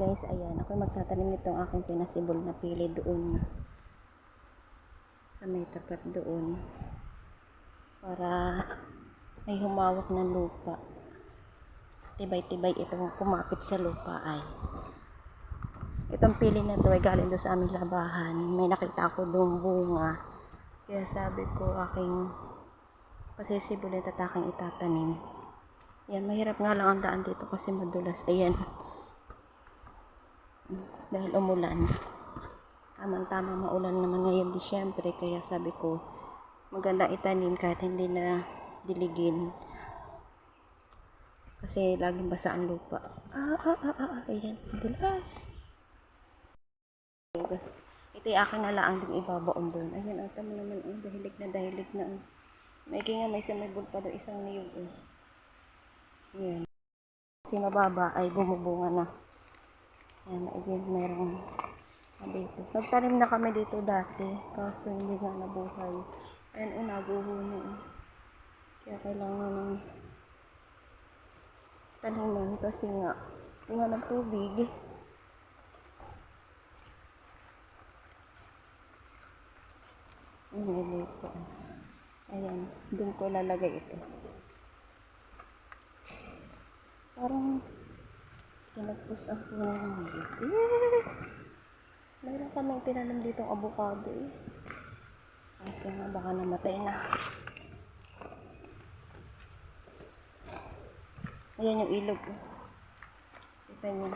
guys, ayan, ako magtatanim nitong aking pinasibol na pili doon sa may tapat doon para may humawak ng lupa. Tibay-tibay itong kumapit sa lupa ay. Itong pili na to ay galing doon sa aming labahan. May nakita ako doong bunga. Kaya sabi ko aking pasisibulin at aking itatanim. Yan, mahirap nga lang ang daan dito kasi madulas. Ayan. Dahil umulan. Tamang-tama maulan naman ngayon Disyembre. Kaya sabi ko, maganda itanim kahit hindi na diligin. Kasi laging basa ang lupa. Ayan, madulas. Ito yung aking nalaang din ibabaon doon. Ayan, ata mo naman, dahilig na. May nga may sumibol pa doon isang niyog. Ayan. Kasi mababa ay bumubunga na. Ayan, again, meron dito. Nagtanim na kami dito dati, kaso hindi nga nabuhay. Ayan, naguho na. Kaya kailangan ng taniman kasi nga, nga ng tubig. Dito. Ayan, doon ko lalagay ito. Parang tinagpos ang puno ng dito. Mayroon kaming tinanim ditong avocado eh. Kaso nga baka namatay na. Ayan yung ilog. Kita nyo.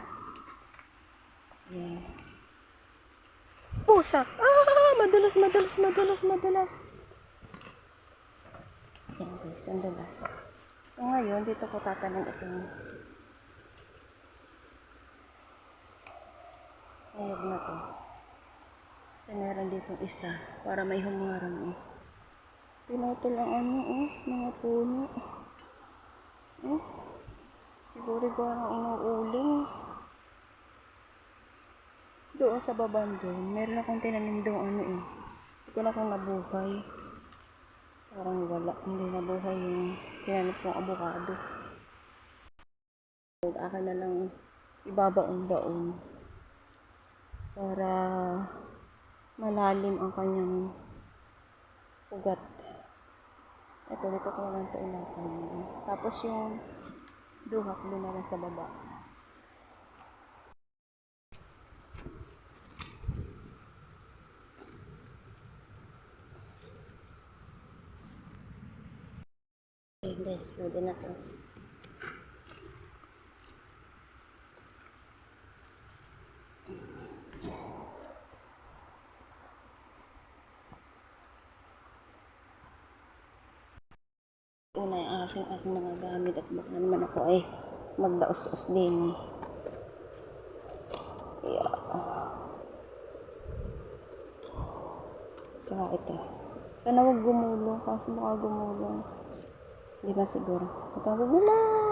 Ayan. Pusak! Madulas. Ayan guys, ang dulas. So ngayon, dito ko tatanim itong ayog na to. Kasi meron dito isa para may humarang pinutol ang mga puno. Siguro parang inuuling. Doon sa baban doon, meron akong tinanim doon Hindi ko na kung nabuhay. Parang wala, hindi nabuhay yung tinanim kong avocado. Akin na lang ibabaon-baon para malalim ang kanyang ugat. Ito, dito ko lang ito ilapay. Tapos yung duhat doon na lang sa baba. Okay guys, pwede na ito. Una yung aking mga gamit at baka naman ako ay magdaos-os din. Yeah. Kaya ito. Sana huwag gumulong kasi baka gumulong. Hindi na siguro. Ito, gumulong!